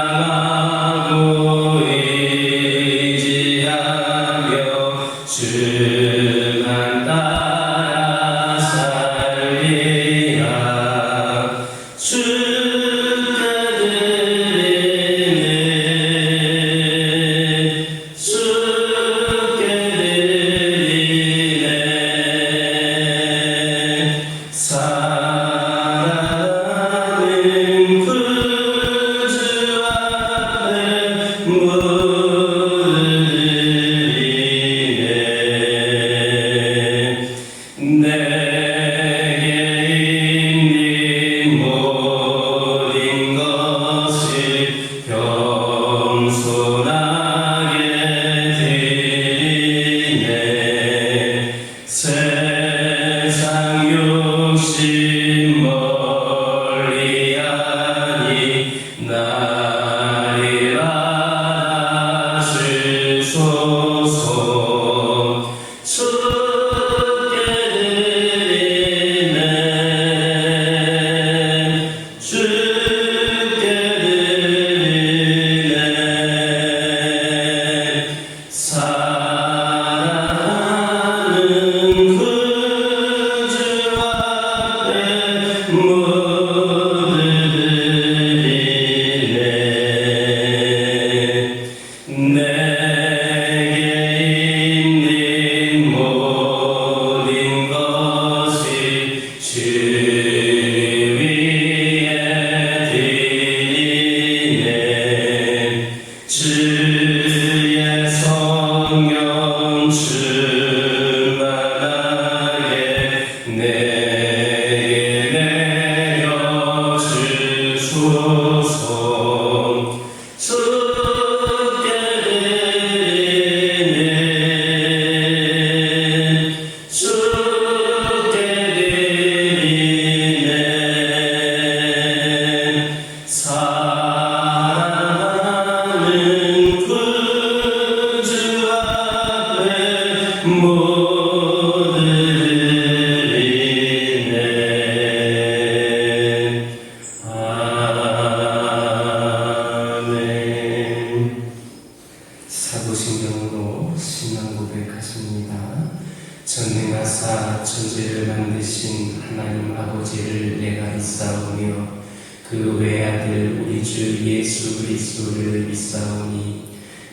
사랑하고 의지하며 주만 따라 살리라. 주께 드리네, 주께 드리네. 사랑하는 구주 앞에 물들이네. 내게 있는 모든 것을 겸손하게 드리네. 세상 욕심 멀리하니 나를 알아주소서. 주께 드리네, 주께 드리네. 사랑하는 구주 앞에 물들이네. 내게 있는 모든 것을 주 위에 드리네. 주의 성령 충만하게 내게 내려주소서. 주께 드리네, 주께 드리네. 사랑하는 구주 앞에 물들이네. 아멘. 사도신경으로 신앙 고백하십니다. 전능하사 천지를 만드신 하나님 아버지를 내가 믿사오며 그 외아들 우리 주 예수 그리스도를 믿사오니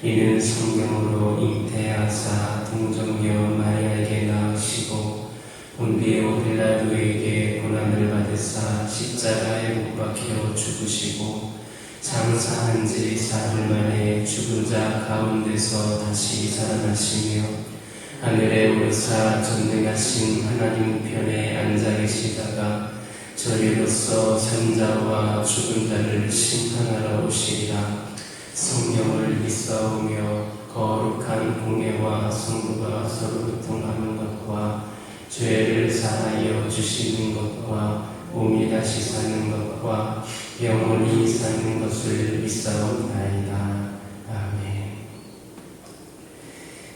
이는 성령으로 잉태하사 동정녀 마리아에게 낳으시고 본디오 빌라도에게 고난을 받으사 십자가에 못 박혀 죽으시고 장사한 지 사흘 만에 죽은 자 가운데서 다시 살아나시며 하늘에 오르사 전능하신 하나님 우편에 앉아 계시다가 저리로서 산자와 죽은 자를 심판하러 오시리라. 성령을 믿사오며 거룩한 공예와 성부가 서로 교통하는 것과 죄를 사하여 주시는 것과 몸이 다시 사는 것과 영원히 사는 것을 믿사옵나이다. 아멘.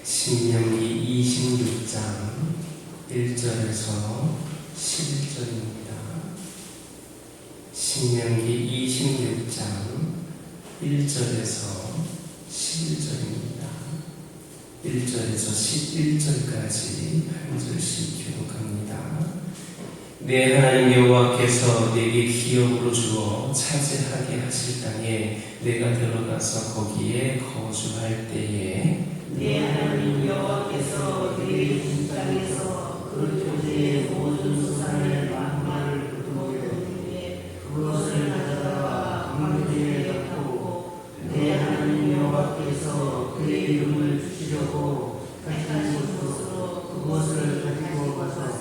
신명기 26장 1절에서 11절입니다. 신명기 26장 1절에서 11절입니다. 1절에서 11절까지 한 절씩 교독합니다. 내 하나님 여호와께서 내게 기업으로 주어 차지하게 하실 땅에 내가 들어가서 거기에 거주할 때에 내 하나님 여호와께서 내게 준 땅에서 그 조제의 모든 소산을 만마를 거두었기에 그것을 가져다가 황제에 덮고 내 하나님 여호와께서 그의 이름을 주시려고 하신 곳으로 그것을 가지고 가서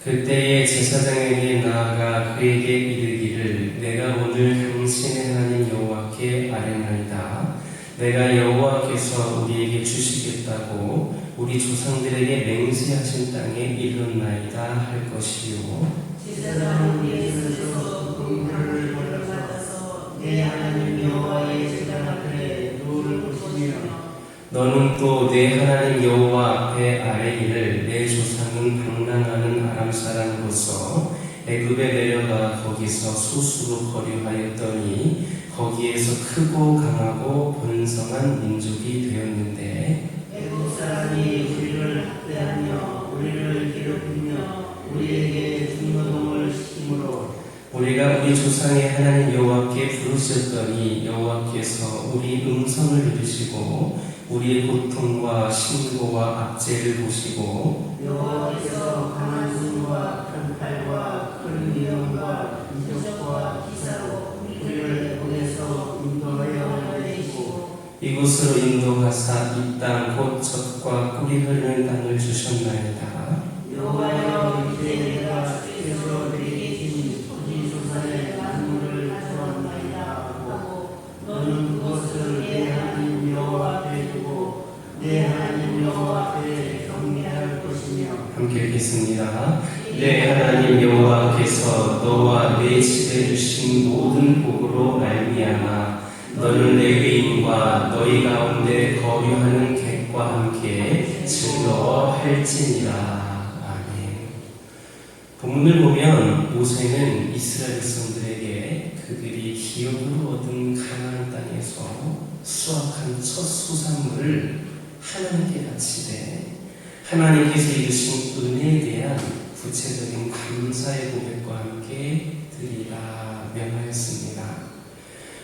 그때에 제사장에게 나아가 그에게 이르기를 내가 오늘 당신의 하나님 여호와께 아뢰나이다. 내가 여호와께서 우리에게 주시겠다고 우리 조상들에게 맹세하신 땅에 이르렀나이다 할 것이요. 제사장은 내 손에서 금불을 받아서 내 하나님 여호와의 제단 앞에 노를 보시며 너는 또 내 하나님 여호와 앞에 아뢰기를 내 조상은 방랑하는 아람 사람으로서 애굽에 내려가 거기서 소수로 거류하였더니 거기에서 크고 강하고 번성한 민족이 되었는데 애국 사람이 우리를 학대하며 우리를 괴롭히며 우리에게 중노동을 시키므로 우리가 우리 조상의 하나님 여호와께 부르셨더니 여호와께서 우리 음성을 들으시고 우리의 고통과 신고와 압제를 보시고 여호와께서 강한 손과 큰 팔과 큰 위엄과 이적과 기사로 우리를 보내서 인도하여 내시고 이곳으로 인도하사 이 땅 곧 젖과 꿀이 흐르는 땅을 주셨나이다. 여호와여 이제 내가 주께서 내게 주신 토지 조산의 만물을 가져왔나이다 하고 너는 그것을 내 하나님 여호와 앞에 두고 내 하나님 여호와 앞에 경배할 것이며 함께 읽겠습니다. 내 하나님 여호와께서 너와 내 집에 주신 모든 복으로 말미암아 너는 레위인과 너희 가운데 거류하는 객과 함께 즐거워할지니라. 아멘. 본문을 보면 모세는 이스라엘 백성들에게 그들이 기업으로 얻은 가나안 땅에서 수확한 첫 수산물을 하나님께 바치되 하나님께서 이루신 은혜에 대한 구체적인 감사의 고백과 함께 드리라 명하였습니다.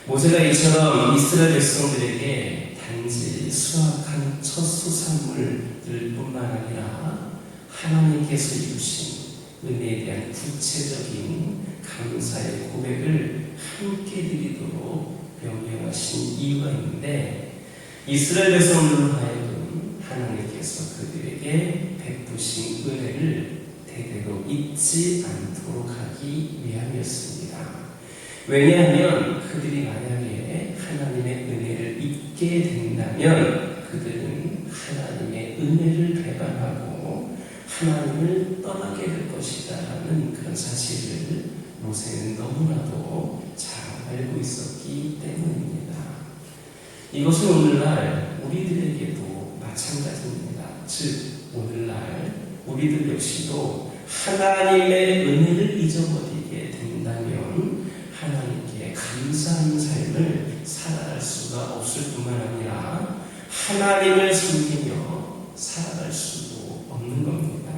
모세가 이처럼 이스라엘 백성들에게 단지 수확한 첫 수산물들 뿐만 아니라 하나님께서 이루신 은혜에 대한 구체적인 감사의 고백을 함께 드리도록 명령하신 이유가 있는데 이스라엘 백성들로 하여금 하나님께서 그들에게 베푸신 은혜를 대대로 잊지 않도록 하기 위함이었습니다. 왜냐하면 그들이 만약에 하나님의 은혜를 잊게 된다면 그들은 하나님의 은혜를 배반하고 하나님을 떠나게 될 것이다라는 그런 사실을 모세는 너무나도 잘 알고 있었기 때문입니다. 이것은 오늘날 우리들에게도 마찬가지입니다. 즉 오늘날 우리들 역시도 하나님의 은혜를 잊어버리게 된다면 하나님께 감사하는 삶을 살아갈 수가 없을 뿐만 아니라 하나님을 섬기며 살아갈 수도 없는 겁니다.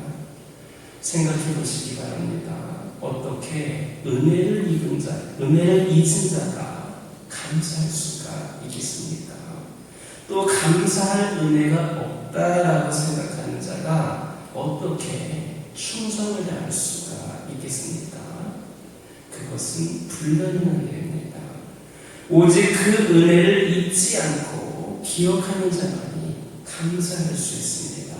생각해 보시기 바랍니다. 어떻게 은혜를 잊은 자가 감사할 수가 있겠습니까? 또 감사할 은혜가 없다라고 생각하는 자가 어떻게 충성을 다할 수가 있겠습니까? 그것은 불가능한 일입니다. 오직 그 은혜를 잊지 않고 기억하는 자만이 감사할 수 있습니다.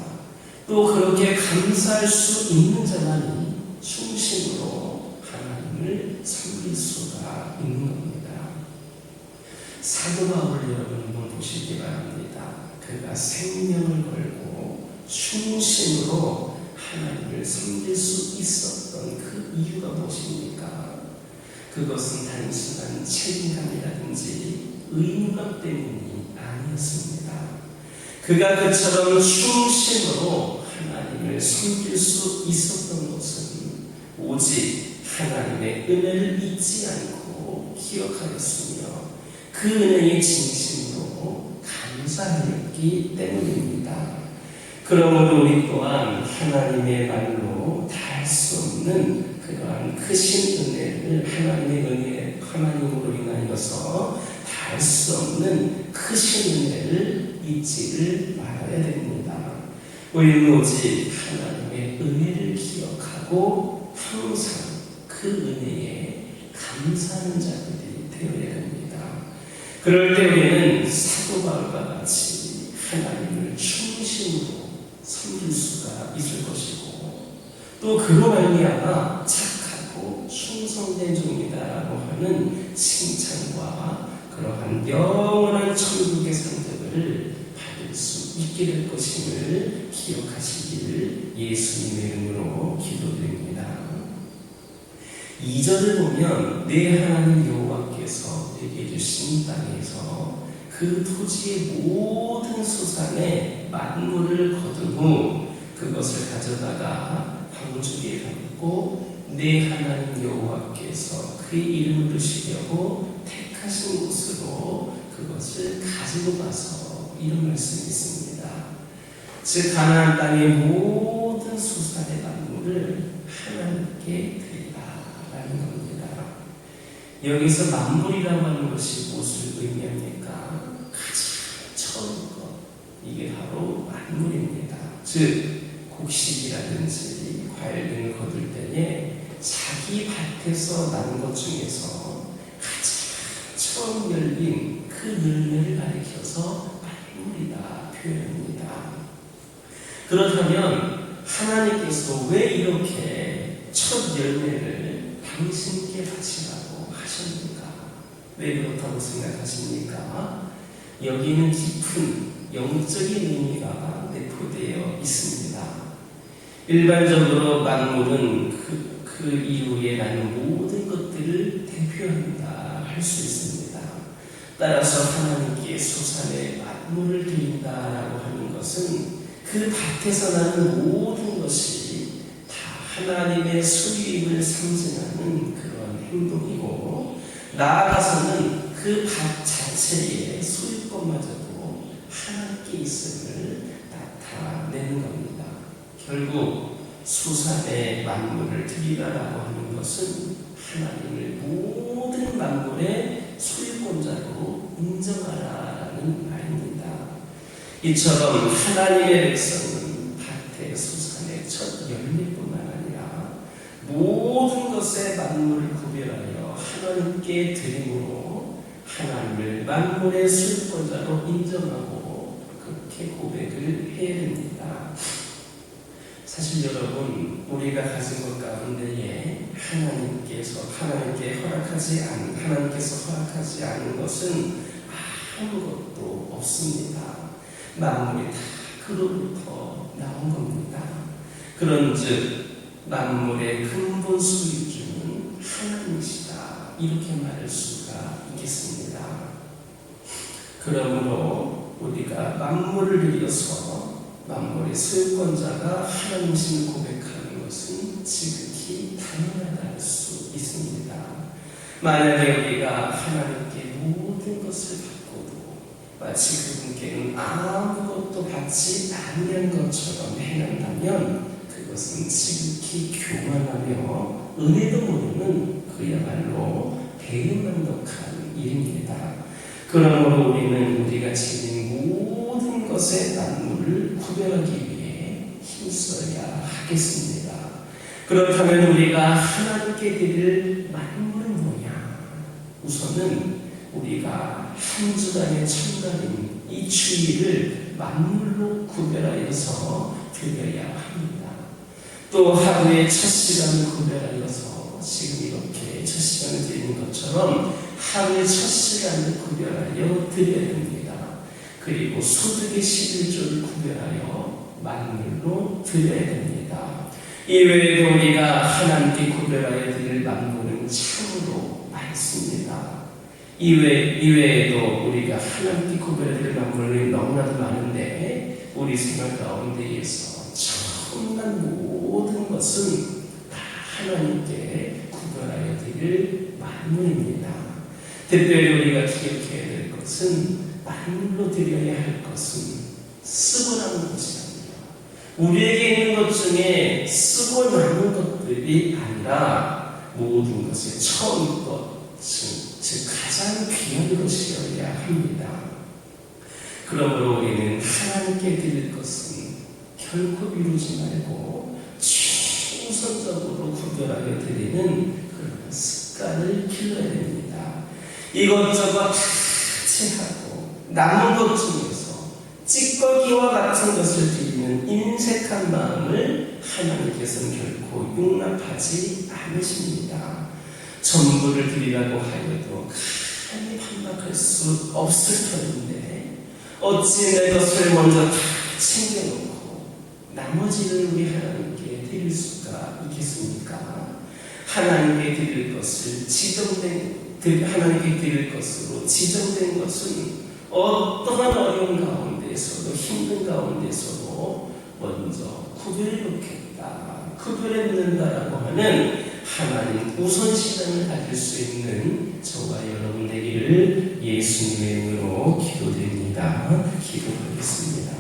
또 그렇게 감사할 수 있는 자만이 충심으로 하나님을 섬길 수가 있는 겁니다. 사도 바울을 여러분 한번 보시기 바랍니다. 그가 생명을 걸고 충심으로 하나님을 섬길 수 있었던 그 이유가 무엇입니까? 그것은 단순한 책임감이라든지 의무감 때문이 아니었습니다. 그가 그처럼 충심으로 하나님을 섬길 수 있었던 것은 오직 하나님의 은혜를 잊지 않고 기억하였으며 그 은혜의 진심으로 감사하였기 때문입니다. 그러므로 우리 또한 하나님의 말로 다 할 수 없는 그러한 크신 은혜를 하나님으로 인하여서 다 할 수 없는 크신 은혜를 잊지를 말아야 됩니다. 우리는 오직 하나님의 은혜를 기억하고 항상 그 은혜에 감사하는 자들이 되어야 됩니다. 그럴 때 우리는 사도 바울과 같이 하나님을 충심으로 섬길 수가 있을 것이고 또 그로 말미암아 착하고 충성된 종이다라고 하는 칭찬과 그러한 영원한 천국의 상급을 받을 수 있게 될 것임을 기억하시기를 예수님의 이름으로 기도드립니다. 2절을 보면 내 하나님 여호와께서 내게 주신 땅에서 그 토지의 모든 수산의 만물을 거둔 후 그것을 가져다가 방주에 담고 내 하나님 여호와께서 그의 이름을 두시려고 택한 택하신 곳으로 그것을 가지고 가서 이런 말씀이 있습니다. 즉 가나안 땅의 모든 수산의 만물을 하나님께 드리라라는 겁니다. 여기서 만물이라고 하는 것이 무엇을 의미합니까? 가장 처음 것, 이게 바로 만물입니다. 즉 곡식이라든지 과일 등을 거둘 때에 자기 밭에서 난 것 중에서 가장 처음 열린 그 열매를 가리켜서 만물이다 표현합니다. 그렇다면 하나님께서 왜 이렇게 첫 열매를 당신께 바치라고 하셨는가? 왜 그렇다고 생각하십니까? 여기는 깊은 영적인 의미가 내포되어 있습니다. 일반적으로 만물은 그 이후에 나는 모든 것들을 대표한다 할 수 있습니다. 따라서 하나님께 소산의 만물을 드린다라고 하는 것은 그 밭에서 나는 모든 것이 다 하나님의 소유임을 상징하는 그런 행동이고, 나아가서는 그 밭 자체의 소유권마저도 하나님께 있음을 나타내는 겁니다. 결국 수산의 만물을 드리라라고 하는 것은 하나님을 모든 만물의 소유권자로 인정하라라는 말입니다. 이처럼 하나님의 백성은 밭의 수산의 첫 열매뿐만 아니라 모든 것의 만물을 구별하여 하나님께 드림으로 하나님을 만물의 소유권자로 인정하고 그렇게 고백을 해야 됩니다. 사실 여러분, 우리가 가진 것 가운데에 하나님께서 허락하지 않은 것은 아무것도 없습니다. 만물이 다 그로부터 나온 겁니다. 그런즉 만물의 근본 소유주는 하나님이시다, 이렇게 말할 수가 있겠습니다. 그러므로 우리가 만물을 위해서 만물의 소유권자가 하나님이심을 고백하는 것은 지극히 당연하다 할 수 있습니다. 만약에 우리가 하나님께 모든 것을 받고도 마치 그분께는 아무것도 받지 않는 것처럼 행한다면 그것은 지극히 교만하며 은혜도 모르는 그야말로 배은망덕한 일입니다. 그러므로 우리는 우리가 지닌 모든 것의 만물을 구별하기 위해 힘써야 하겠습니다. 그렇다면 우리가 하나님께 드릴 만물은 뭐냐? 우선은 우리가 한 주간의 첫날인 이 주일을 만물로 구별하여서 드려야 합니다. 또 하루의 첫 시간을 구별하여서 지금 이렇게 첫 시간을 드리는 것처럼 하루의 첫 시간을 구별하여 드려야 됩니다. 그리고 소득의 11조를 구별하여 만물로 드려야 됩니다. 이외에도 우리가 하나님께 구별하여 드릴 만물은 참으로 많습니다. 이외에도 우리가 하나님께 구별하여 드릴 만물이 너무나도 많은데 우리 생활 가운데에서 처음난 모든 것은 다 하나님께 구별하여 드릴 만물입니다. 특별히 우리가 기억해야 될 것은 만물로 드려야 할 것은 쓰고 남은 것이 아니라 우리에게 있는 것 중에 쓰고 남은 것들이 아니라 모든 것의 처음 것, 즉 가장 귀한 것이어야 합니다. 그러므로 우리는 하나님께 드릴 것은 결코 미루지 말고 최우선적으로 구별하여 드리는 그런 습관을 길러야 됩니다. 이것저것 다 채하고 남은 것 중에서 찌꺼기와 같은 것을 드리는 인색한 마음을 하나님께서는 결코 용납하지 않으십니다. 전부를 드리라고 하여도 감히 반박할 수 없을 터인데 어찌 내 것을 먼저 다 챙겨놓고 나머지를 우리 하나님께 드릴 수가 있겠습니까? 하나님께 드릴 것을 하나님께 드릴 것으로 지정된 것은 어떠한 어려운 가운데서도 힘든 가운데서도 먼저 구별해 놓겠다, 구별해 놓는다라고 하는 하나님 우선시점을 가질 수 있는 저와 여러분 되기를 예수님의 이름으로 기도드립니다. 기도하겠습니다.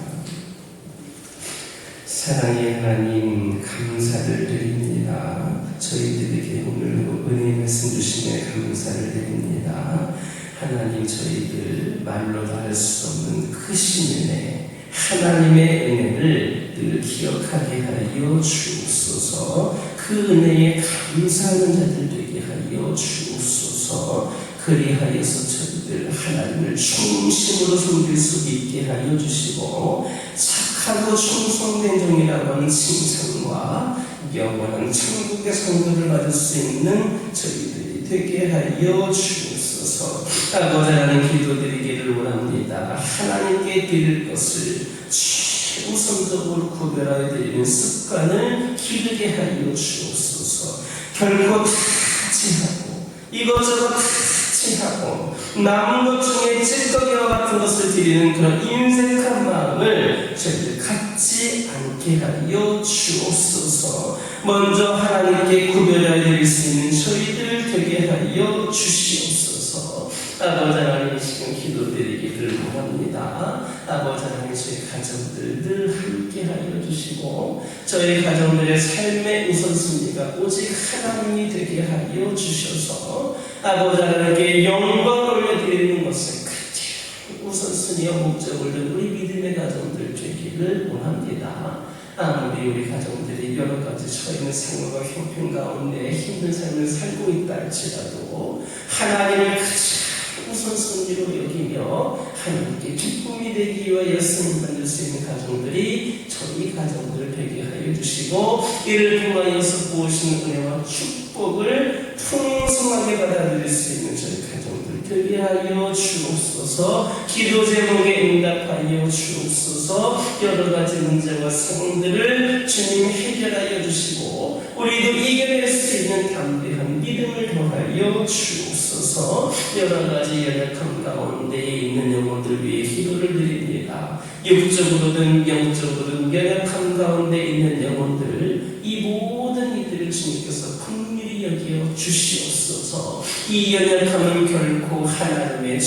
사랑의 하나님, 감사를 드립니다. 저희들에게 오늘 은혜 말씀 주시며 감사를 드립니다. 하나님, 저희들 말로도 할 수 없는 크신 은혜, 하나님의 은혜를 늘 기억하게 하여 주옵소서. 그 은혜에 감사하는 자들 되게 하여 주옵소서. 그리하여서 저희들 하나님을 중심으로 섬길 수 있게 하여 주시고, 착하고 충성된 종이라고 하는 칭찬과 영원한 천국의 상급을 받을 수 있는 저희들이 되게 하여 주옵소서. 아버지 하나님, 기도드리기를 원합니다. 하나님께 드릴 것을 최우선적으로 구별하여 드리는 습관을 기르게 하여 주옵소서. 결코 타치하고 이것저것 타치하고 남은 것 중에 찔꺼기와 같은 것을 드리는 그런 인색한 마음을 저희들 갖지 않게 하여 주옵소서. 먼저 하나님께 구별하여 드릴 수 있는 저희들 되게 하여 주시옵소서. 아버지 하나님, 지금 기도드리기를 원합니다. 아버지 하나님, 저희 가정들 늘 함께 하여 주시고, 저희 가정들의 삶의 우선순위가 오직 하나님이 되게 하여 주셔서 아버지 하나님께 영광을 올려드리는 것을 가장 우선순위와 목적을 둔 우리 믿음의 가정들 되기를 원합니다. 아무리 우리 가정들이 여러 가지 처해있는 상황과 형편 가운데 힘든 삶을 살고 있다 할지라도 하나님을 가장 우선순위로 여기며 하나님께 기쁨이 되기 위하여 쓰임받을 수 있는 가정들이 저희 가정들을 되게 하여 주시고, 이를 통하여서 보시는 은혜와 축복을 풍성하게 받아들일 수 있는 저희 가정들 되게 하여 주옵소서. 기도 제목에 응답하여 주옵소서. 여러 가지 문제와 상황들을 주님 해결하여 주시고, 우리도 이겨낼 수 있는 담대한 믿음을 더하여 주옵소서. 여러 가지 연약함 가운데 있는 영혼들 위해 기도를 드립니다. 육적으로든 영적으로든 연약함 가운데 있는 영혼들, 이 모든 이들을 주님께서 긍휼히 여겨 주시옵소서. 이 연약함은 결코 하나님의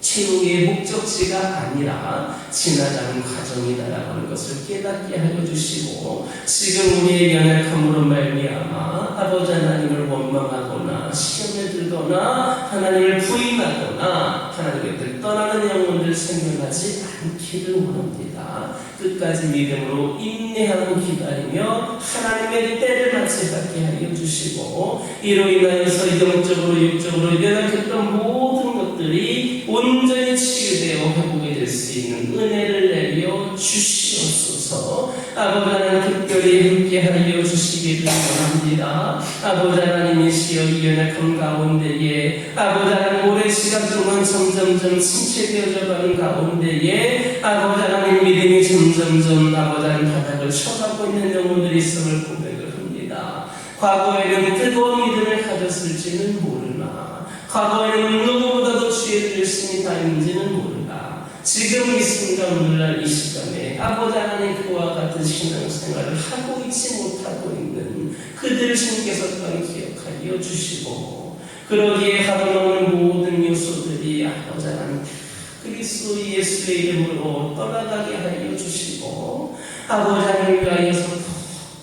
최후의 목적지가 아니라 지나가는 과정이다라고 하는 것을 깨닫게 하여 주시고, 지금 우리의 연약함으로 말미암아 아버지 하나님을 원망하거나 시험에 들거나 하나님을 부인하거나 하나님께 떠나는 영혼들 생겨나지 않기를 원합니다. 끝까지 믿음으로 인내하고 기다리며 하나님의 때를 맞이하게 하여 주시고, 이로 인하여서 영적으로 육적으로 연약했던 모든 것들이 온전히 치유되어 회복이 될 수 있는 은혜를 내려 주시옵소서. 아버지 하나님, 특별히 함께하여 주시기를 원합니다. 아버지 하나님이시여, 이 연약함 가운데에 아버지 하나님 오랜 시간 동안 점점점 침체되어져 가는 가운데에 아버지 하나님 믿음이 점점점 아버지 하나님 바닥을 쳐가고 있는 영혼들이 있음을 고백을 합니다. 과거에는 뜨거운 믿음을 가졌을지는 모르나, 과거에는 누구보다도 주의 열심히 다니는지는 모르나, 지금 이 순간 오늘날 이 시간에 아버지 하나님 그와 같은 신앙생활을 하고 있지 못하고 있는 그들을 주님께서 또한 기억하여 주시고, 그러기에 가로막는 모든 요소들이 아버지 하나님 그리스도 예수의 이름으로 떠나가게 하여 주시고, 아버지 하나님 위하여서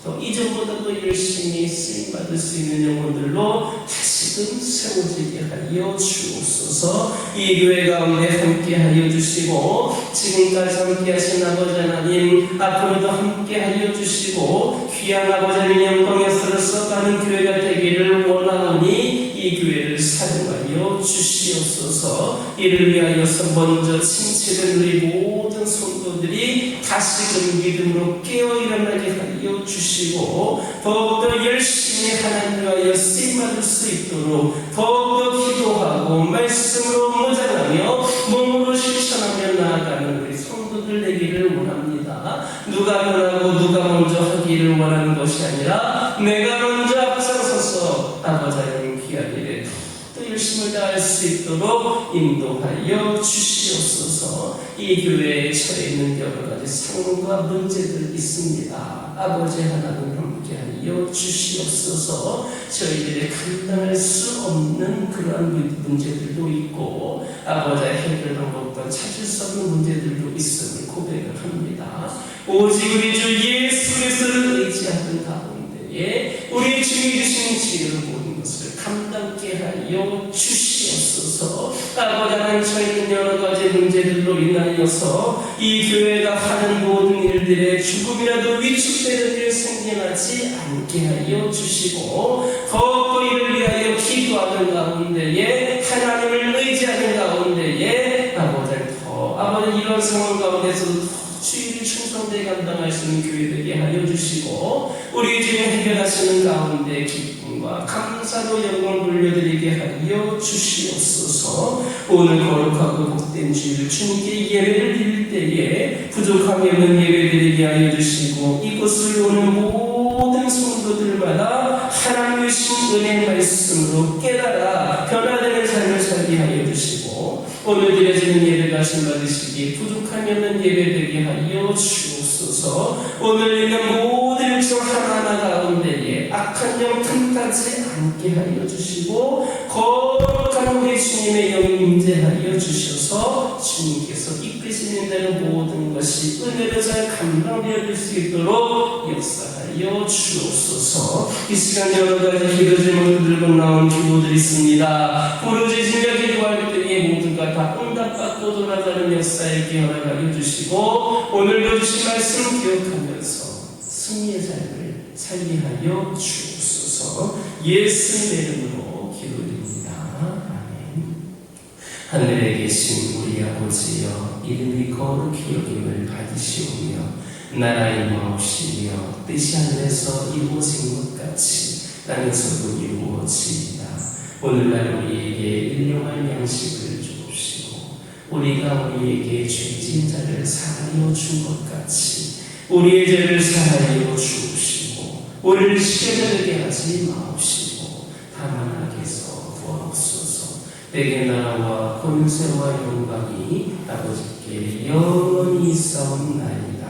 또 이전보다 더 열심히 쓰임받을 수 있는 영혼들로 다시금 세워지게 하여 주옵소서. 이 교회 가운데 함께 하여 주시고, 지금까지 함께 하신 아버지 하나님 앞으로도 함께 하여 주시고, 귀한 아버지 하나님 영광에서 써가는 교회가 되기를 원하오니 이 교회를 사용하여 주시옵소서. 이를 위하여서 먼저 침체된 우리 모든 성도들이 다시금 믿음으로 깨어 일어나게 하여 주시고, 더욱더 열심히 하나님 위하여 쓰임받을 수 있도록 더욱더 기도하고 말씀으로 무장하며 몸으로 실천하며 나아가는 우리 성도들 되기를 원합니다. 누가 변하고 누가 먼저 하기를 원하는 것이 아니라 내가 먼저 앞장서서 아버지 하나님 귀한 일에 또 열심을 다할 수 있도록 인도하여 주시옵소서. 이 교회에 처해 있는 여러 가지 상황과 문제들 있습니다. 아버지 하나님 함께하여 주시옵소서. 저희들의 감당할 수 없는 그러한 문제들도 있고 아버지 해결 방법과 찾을 수 없는 문제들도 있음을 고백을 합니다. 오직 우리 주 예수 그리스도를 의지하는 가운데에 우리 주님이 주신 지혜로 모든 것을 감당케 하여 주시옵소서. 아버지 하나님, 저희는 여러 가지 문제들로 인하여서 이 교회가 하는 모든 일들에 조금이라도 위축되는 일 생겨나지 않게 하여 주시고 더 이를 위하여 기도하는 가운데에 하나님을 의지하는 가운데에 아버지 이런 상황 가운데서도 더 주의를 충성되게 감당할 수 있는 교회 되게 하여 주시고 우리 주님 해결하시는 가운데 기쁨과 감사로 영광을 돌려드리게 하여 주시옵소서. 오늘 거룩하고 복된 주일 주님께 예배를 드릴 때에 부족함이 없는 예배 드리게 하여 주시고 이곳을 오는 모든 성도들마다 하나님의 신 은혜의 말씀으로 깨달아 변화되는 삶을 살게 하여 주시고 오늘 드려지는 예배가 신받으시기 부족함이 없는 예배 되게 하여 주옵소서. 오늘 있는 모든 일정 하나하나 가운데에 악한 영 틈타지 않게 하여 주시고 거룩한 우리 주님의 영이 임재하여 주셔서 주님께서 이끄시는 대로 모든 것이 은혜로 잘 감당되어질 수 있도록 역사하여 주옵소서. 이 시간 여러 가지 기도 제목을 들고 나온 기도들이 있습니다. 부르짖으며 기도할 때에 모든 것 다 응답받고 돌아가는 역사에 기원하여 주시고 오늘도 주신 말씀 기억하면서 승리의 삶을 살게 하여 주옵소서. 예수님의 이름으로 기도드립니다. 아멘. 하늘에 계신 우리 아버지여, 이름이 거룩히 여김을 받으시오며 나라의 마옵시며 뜻이 하늘에서 이루어진 것 같이 땅에서도 이루어지이다. 오늘날 우리에게 일용할 양식을 주옵시고 우리가 우리에게 죄진 자를 사하여 준 것 같이 우리의 죄를 사하여 주옵시고 우리를 시험에 들게 하지 마옵시고 다만 악에서 구하옵소서. 내게 나라와 권세와 영광이 아버지께 영원히 있사옵나이다.